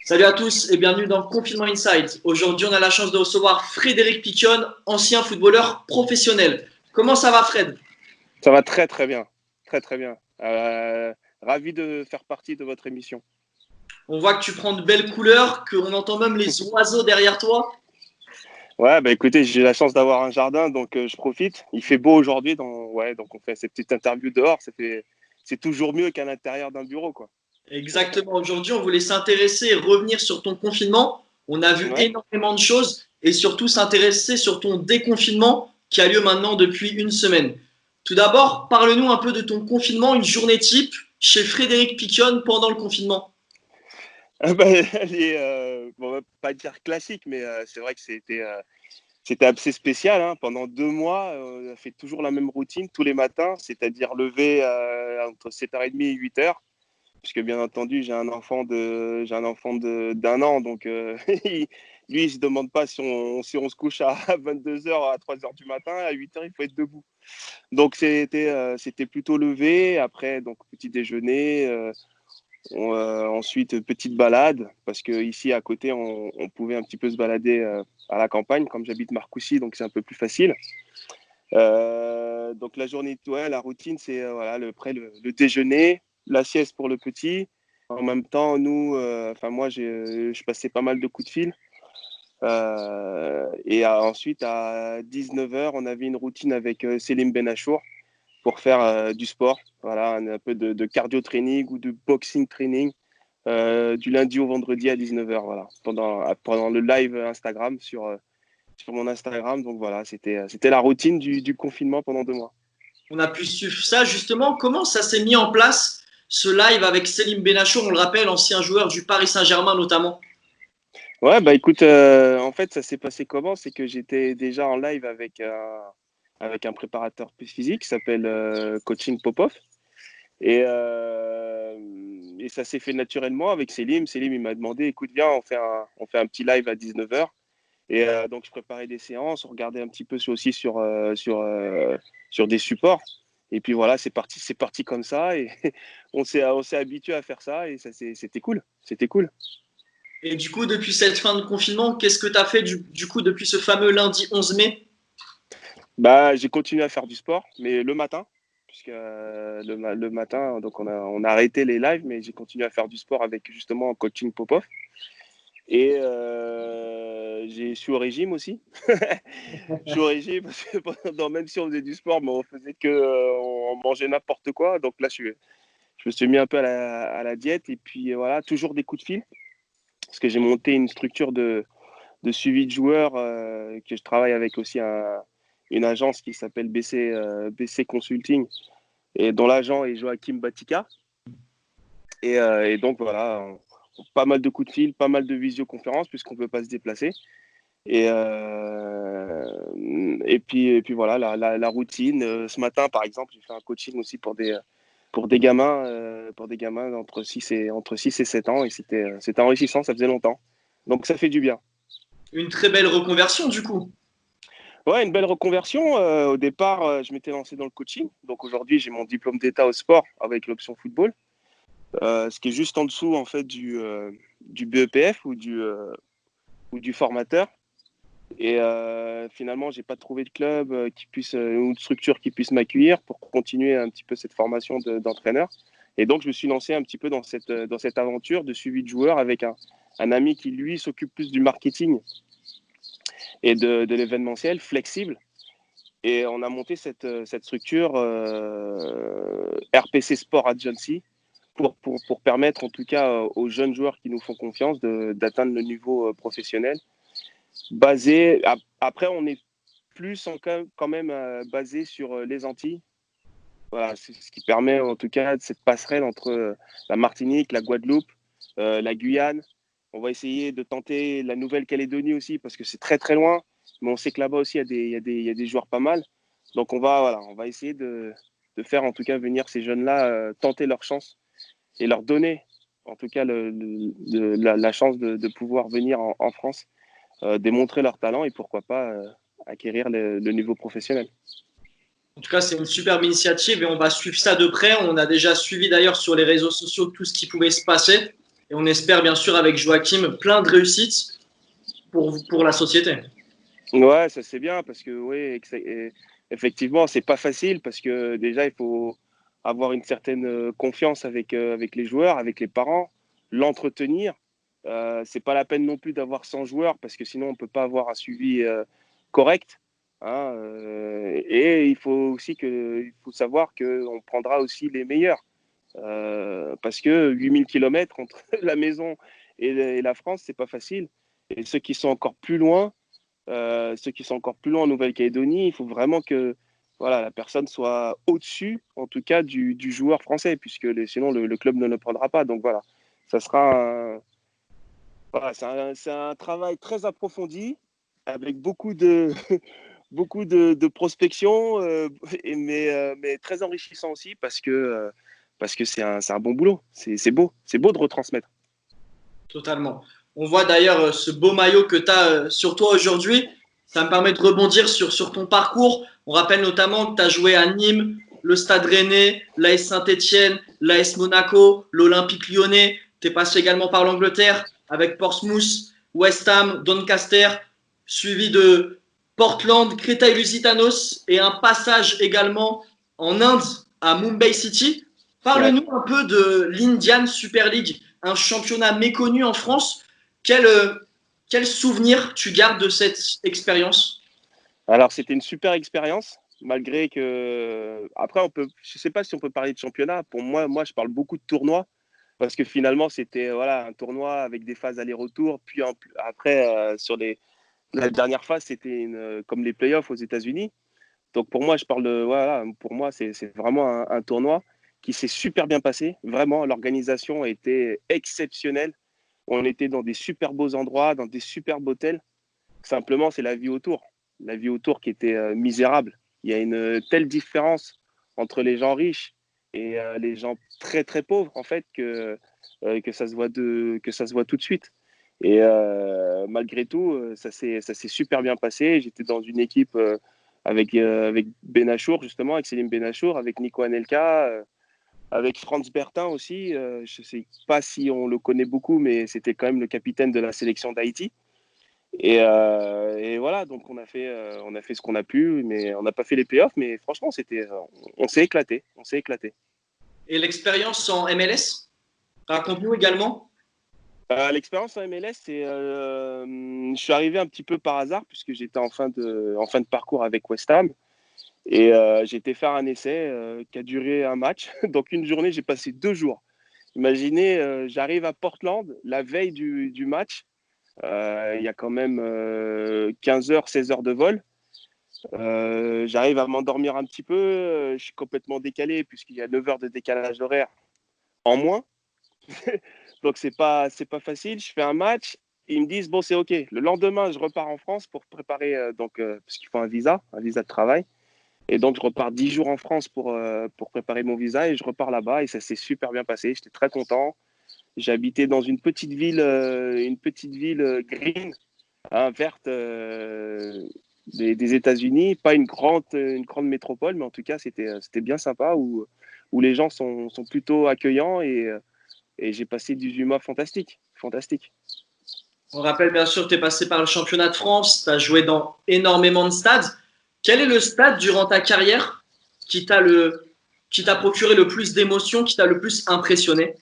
Salut à tous et bienvenue dans Confinement Insight. Aujourd'hui, on a la chance de recevoir Frédéric Picon, ancien footballeur professionnel. Comment ça va, Fred? Ça va très très bien, très très bien. Ravi de faire partie de votre émission. On voit que tu prends de belles couleurs, qu'on entend même les oiseaux derrière toi. Ouais, bah écoutez, j'ai la chance d'avoir un jardin, donc je profite. Il fait beau aujourd'hui, donc on fait cette petite interview dehors. C'est toujours mieux qu'à l'intérieur d'un bureau, quoi. Exactement. Aujourd'hui, on voulait s'intéresser et revenir sur ton confinement. On a vu Ouais. énormément de choses et surtout s'intéresser sur ton déconfinement qui a lieu maintenant depuis une semaine. Tout d'abord, parle-nous un peu de ton confinement, une journée type chez Frédéric Picon pendant le confinement. Bah, elle est, bon, on va pas dire classique, mais c'est vrai que c'était assez spécial, hein. Pendant 2 mois, on a fait toujours la même routine tous les matins, c'est-à-dire lever entre 7h30 et 8h. Puisque bien entendu, j'ai un enfant d'un an, donc lui, il se demande pas si on se couche à 22h, à 3h du matin, à 8h, il faut être debout. Donc c'était plutôt levé. Après, donc petit déjeuner, ensuite petite balade, parce que ici à côté, on pouvait un petit peu se balader à la campagne, comme j'habite Marcoussis, donc c'est un peu plus facile. Donc la journée, ouais, la routine, c'est voilà, le déjeuner, la sieste pour le petit. En même temps, nous, enfin moi, je passais pas mal de coups de fil. Ensuite, à 19h, on avait une routine avec Selim Benachour pour faire du sport. Voilà, un peu de cardio training ou de boxing training du lundi au vendredi à 19h. Voilà, pendant le live Instagram sur mon Instagram. Donc voilà, c'était la routine du confinement pendant 2 mois. On a pu suivre ça justement. Comment ça s'est mis en place ce live avec Selim Benachour, on le rappelle, ancien joueur du Paris Saint-Germain notamment? Ouais, bah écoute, en fait, ça s'est passé comment? C'est que j'étais déjà en live avec un préparateur physique qui s'appelle Coaching Popov. Et ça s'est fait naturellement avec Selim. Selim, il m'a demandé, écoute, viens, on fait un petit live à 19h. Donc, je préparais des séances, on regardait un petit peu aussi sur des supports. Et puis voilà, c'est parti comme ça. Et on s'est habitué à faire ça. Et c'était cool. C'était cool. Et du coup, depuis cette fin de confinement, qu'est-ce que tu as fait du coup depuis ce fameux lundi 11 mai? Bah, j'ai continué à faire du sport, mais le matin, puisque le matin, donc on a arrêté les lives, mais j'ai continué à faire du sport avec justement Coaching Popov. Et je suis au régime aussi. Je suis au régime parce que même si on faisait du sport, mais on faisait on mangeait n'importe quoi. Donc là, je me suis mis un peu à la diète. Et puis voilà, toujours des coups de fil. Parce que j'ai monté une structure de suivi de joueurs que je travaille avec aussi une agence qui s'appelle BC Consulting et dont l'agent est Joachim Batika. Et donc voilà, pas mal de coups de fil, pas mal de visioconférences puisqu'on ne peut pas se déplacer. Et puis voilà, la routine. Ce matin, par exemple, j'ai fait un coaching aussi pour des gamins entre 6 et 7 ans. Et c'était enrichissant, ça faisait longtemps. Donc ça fait du bien. Une très belle reconversion du coup. Ouais, une belle reconversion. Au départ, je m'étais lancé dans le coaching. Donc aujourd'hui, j'ai mon diplôme d'état au sport avec l'option football, ce qui est juste en dessous en fait du BEPF ou du formateur. Et finalement, j'ai pas trouvé de club ou de structure qui puisse m'accueillir pour continuer un petit peu cette formation d'entraîneur. Et donc, je me suis lancé un petit peu dans cette aventure de suivi de joueurs avec un ami qui, lui, s'occupe plus du marketing et de l'événementiel flexible. Et on a monté cette structure RPC Sport Agency pour permettre, en tout cas, aux jeunes joueurs qui nous font confiance d'atteindre le niveau professionnel. Après, on est plus quand même basé sur les Antilles. Voilà, c'est ce qui permet en tout cas cette passerelle entre la Martinique, la Guadeloupe, la Guyane. On va essayer de tenter la Nouvelle-Calédonie aussi parce que c'est très très loin. Mais on sait que là-bas aussi, il y a des joueurs pas mal. Donc on va essayer de faire en tout cas venir ces jeunes-là, tenter leur chance et leur donner en tout cas la chance de pouvoir venir en France, démontrer leur talent et pourquoi pas acquérir le niveau professionnel. En tout cas, c'est une superbe initiative et on va suivre ça de près. On a déjà suivi d'ailleurs sur les réseaux sociaux tout ce qui pouvait se passer. Et on espère bien sûr avec Joachim plein de réussites pour la société. Ouais, ça c'est bien parce que oui, effectivement, c'est pas facile parce que déjà il faut avoir une certaine confiance avec les joueurs, avec les parents, l'entretenir. C'est pas la peine non plus d'avoir 100 joueurs parce que sinon on peut pas avoir un suivi correct. Hein, et il faut aussi il faut savoir qu'on prendra aussi les meilleurs parce que 8 000 kilomètres entre la maison et la France, c'est pas facile. Et ceux qui sont encore plus loin en Nouvelle-Calédonie, il faut vraiment que voilà, la personne soit au-dessus, en tout cas, du joueur français, puisque sinon le club ne le prendra pas. Donc voilà, ça sera voilà, c'est un travail très approfondi, avec beaucoup de, beaucoup de prospection, mais très enrichissant aussi, parce que c'est un bon boulot. C'est beau de retransmettre. Totalement. On voit d'ailleurs ce beau maillot que tu as sur toi aujourd'hui. Ça me permet de rebondir sur ton parcours. On rappelle notamment que tu as joué à Nîmes, le Stade Rennais, l'AS Saint-Etienne, l'AS Monaco, l'Olympique Lyonnais. Tu es passé également par l'Angleterre avec Portsmouth, West Ham, Doncaster, suivi de Portland, Créteil-Lusitanos et un passage également en Inde à Mumbai City. Ouais. Parle-nous un peu de l'Indian Super League, un championnat méconnu en France. Quel souvenir tu gardes de cette expérience? Alors, c'était une super expérience, malgré que. Après, je ne sais pas si on peut parler de championnat. Pour moi, je parle beaucoup de tournoi, parce que finalement, c'était voilà, un tournoi avec des phases aller-retour. Puis après, la dernière phase, c'était comme les playoffs aux États-Unis. Donc, pour moi, voilà, pour moi, c'est vraiment un tournoi qui s'est super bien passé. Vraiment, l'organisation a été exceptionnelle. On était dans des super beaux endroits, dans des superbes hôtels. Simplement, c'est la vie autour. La vie autour qui était misérable. Il y a une telle différence entre les gens riches et les gens très très pauvres, en fait, que ça se voit que ça se voit tout de suite. Et malgré tout, ça s'est super bien passé. J'étais dans une équipe avec Benachour, justement, avec Céline Benachour, avec Nico Anelka, avec Franz Bertin aussi. Je ne sais pas si on le connaît beaucoup, mais c'était quand même le capitaine de la sélection d'Haïti. Et voilà, donc on a fait ce qu'on a pu, mais on n'a pas fait les playoffs, mais franchement, on s'est éclaté, on s'est éclaté. Et l'expérience en MLS? Raconte-nous également. L'expérience en MLS, je suis arrivé un petit peu par hasard puisque j'étais en fin de parcours avec West Ham et j'ai été faire un essai qui a duré un match. Donc une journée, j'ai passé 2 jours. Imaginez, j'arrive à Portland la veille du match. Il y a quand même 15 heures, 16 heures de vol. J'arrive à m'endormir un petit peu. Je suis complètement décalé puisqu'il y a 9 heures de décalage horaire en moins. Donc, c'est pas facile. Je fais un match. Ils me disent, bon, c'est OK. Le lendemain, je repars en France pour préparer, parce qu'il faut un visa de travail. Et donc, je repars 10 jours en France pour préparer mon visa et je repars là-bas. Et ça s'est super bien passé. J'étais très content. J'habitais dans une petite ville green, hein, verte des États-Unis, pas une grande métropole, mais en tout cas, c'était bien sympa où les gens sont plutôt accueillants et j'ai passé 18 mois fantastiques. Fantastique. On rappelle bien sûr que tu es passé par le championnat de France, tu as joué dans énormément de stades. Quel est le stade durant ta carrière qui t'a procuré le plus d'émotions, qui t'a le plus impressionné?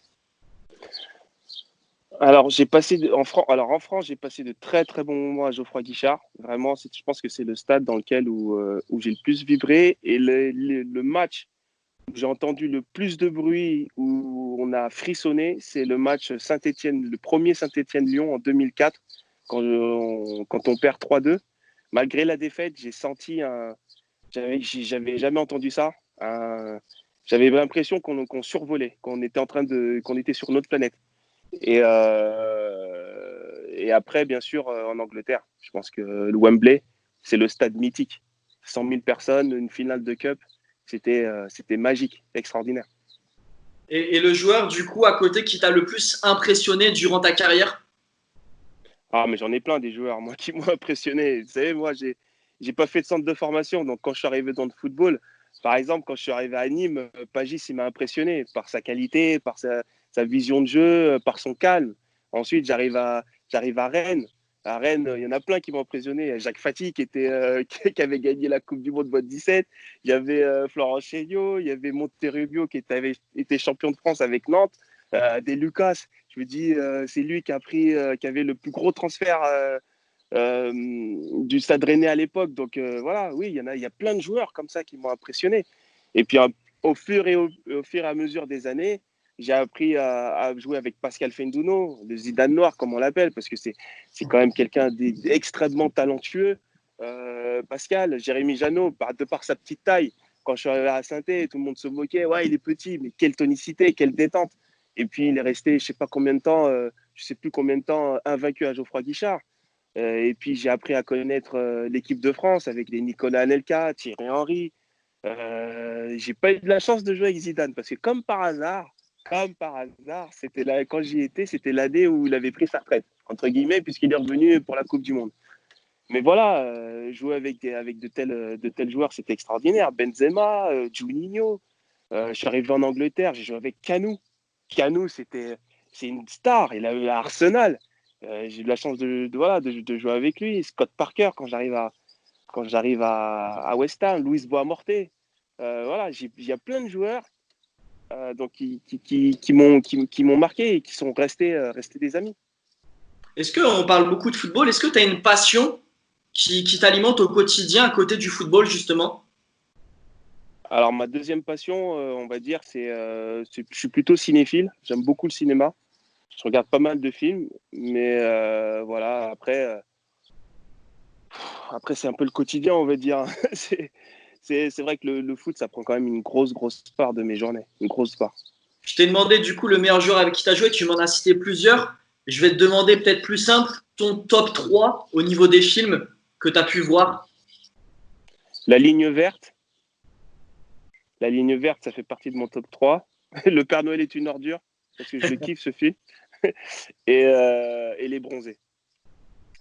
Alors, en France, j'ai passé de très très bons moments à Geoffroy Guichard. Vraiment, je pense que c'est le stade dans lequel où j'ai le plus vibré. Et le match où j'ai entendu le plus de bruit, où on a frissonné, c'est le match Saint-Étienne, le premier Saint-Étienne-Lyon en 2004, quand on perd 3-2. Malgré la défaite, j'avais jamais entendu ça. J'avais l'impression qu'on survolait, qu'on était sur notre planète. Et après, bien sûr, en Angleterre, je pense que le Wembley, c'est le stade mythique. 100 000 personnes, une finale de Cup, c'était magique, extraordinaire. Et le joueur, du coup, à côté, qui t'a le plus impressionné durant ta carrière? Ah, mais j'en ai plein des joueurs, moi, qui m'ont impressionné. Vous savez, moi, j'ai pas fait de centre de formation, donc quand je suis arrivé dans le football, par exemple, quand je suis arrivé à Nîmes, Pagis, il m'a impressionné par sa qualité, par sa vision de jeu, par son calme. Ensuite, j'arrive à Rennes. À Rennes, il y en a plein qui m'ont impressionné. Jacques Fati qui avait gagné la Coupe du Monde mode 17. Il y avait Florent Chéniaud, il y avait Monterrubio qui avait été champion de France avec Nantes. Des Lucas, je me dis, c'est lui qui avait le plus gros transfert du Stade Rennais à l'époque. Donc voilà, oui, il y a plein de joueurs comme ça qui m'ont impressionné. Et puis au fur et à mesure des années, j'ai appris à jouer avec Pascal Fendouno, le Zidane noir comme on l'appelle, parce que c'est quand même quelqu'un d'extrêmement talentueux. Pascal, Jérémy Janot, de par sa petite taille, quand je suis arrivé à Saint-Étienne, tout le monde se moquait, ouais, il est petit, mais quelle tonicité, quelle détente. Et puis il est resté, je sais pas combien de temps, je sais plus combien de temps, invaincu à Geoffroy Guichard. Et puis j'ai appris à connaître l'équipe de France avec les Nicolas Anelka, Thierry Henry. J'ai pas eu de la chance de jouer avec Zidane parce que comme par hasard, c'était là, quand j'y étais, c'était l'année où il avait pris sa retraite, entre guillemets, puisqu'il est revenu pour la Coupe du Monde. Mais voilà, jouer avec de tels joueurs, c'était extraordinaire. Benzema, Juninho. Je suis arrivé en Angleterre, j'ai joué avec Canou. Canou, c'est une star. Il a eu à Arsenal. J'ai eu la chance de jouer avec lui. Scott Parker, quand j'arrive à West Ham, Luis Boamorte. Voilà, il y a plein de joueurs donc qui m'ont marqué et qui sont restés des amis. Est-ce qu'on parle beaucoup de football? Est-ce que tu as une passion qui t'alimente au quotidien à côté du football, justement? Alors, ma deuxième passion, on va dire, je suis plutôt cinéphile. J'aime beaucoup le cinéma. Je regarde pas mal de films, mais voilà, après, c'est un peu le quotidien, on va dire. C'est vrai que le foot, ça prend quand même une grosse part de mes journées. Une grosse part. Je t'ai demandé du coup le meilleur joueur avec qui tu as joué, tu m'en as cité plusieurs. Je vais te demander peut-être plus simple, ton top 3 au niveau des films que tu as pu voir. La ligne verte. La ligne verte, ça fait partie de mon top 3. Le Père Noël est une ordure, parce que je le kiffe ce film. Et Les Bronzés.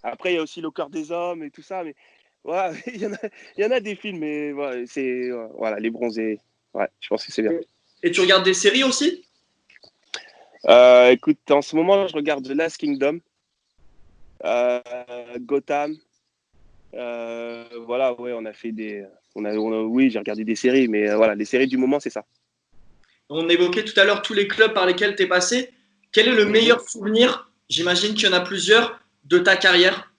Après, il y a aussi Le Cœur des Hommes et tout ça, mais voilà, il y en a des films, mais voilà, Les Bronzés. Ouais, je pense que c'est bien. Et tu regardes des séries aussi? Écoute, en ce moment, je regarde The Last Kingdom, Gotham. Voilà, ouais, on a fait oui, j'ai regardé des séries, mais voilà, les séries du moment, c'est ça. On évoquait tout à l'heure tous les clubs par lesquels tu es passé. Quel est le meilleur souvenir, j'imagine qu'il y en a plusieurs, de ta carrière?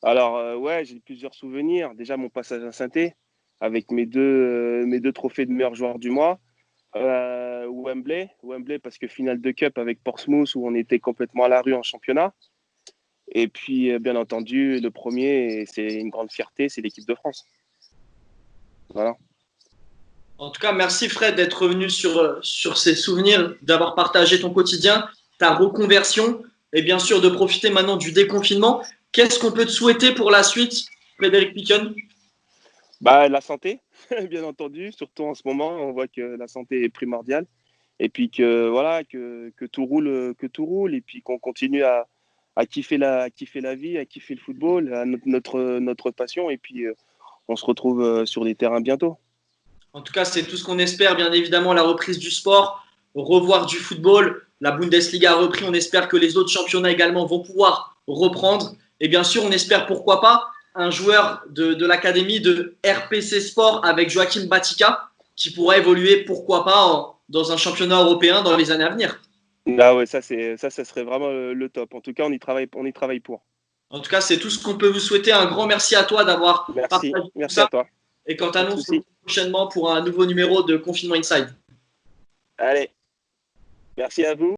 Alors, ouais, j'ai plusieurs souvenirs. Déjà, mon passage à Saint-Étienne, avec mes deux trophées de meilleur joueur du mois. Wembley, parce que finale de Cup avec Portsmouth, où on était complètement à la rue en championnat. Et puis, bien entendu, le premier, c'est une grande fierté, c'est l'équipe de France. Voilà. En tout cas, merci Fred d'être revenu sur ces souvenirs, d'avoir partagé ton quotidien, ta reconversion et bien sûr de profiter maintenant du déconfinement. Qu'est-ce qu'on peut te souhaiter pour la suite, Frédéric Piquion? La santé, bien entendu, surtout en ce moment, on voit que la santé est primordiale. Et puis que voilà, que tout roule, et puis qu'on continue à kiffer la vie, à kiffer le football, à notre passion, et puis on se retrouve sur les terrains bientôt. En tout cas, c'est tout ce qu'on espère, bien évidemment, la reprise du sport, revoir du football. La Bundesliga a repris, on espère que les autres championnats également vont pouvoir reprendre. Et bien sûr, on espère, pourquoi pas, un joueur de l'académie de RPC Sport avec Joachim Batica qui pourra évoluer, pourquoi pas, dans un championnat européen dans les années à venir. Ah ouais, ça serait vraiment le top. En tout cas, on y travaille pour. En tout cas, c'est tout ce qu'on peut vous souhaiter. Un grand merci à toi d'avoir partagé tout ça. À toi. Et quant à nous, on se retrouve prochainement pour un nouveau numéro de Confinement Inside. Allez, merci à vous.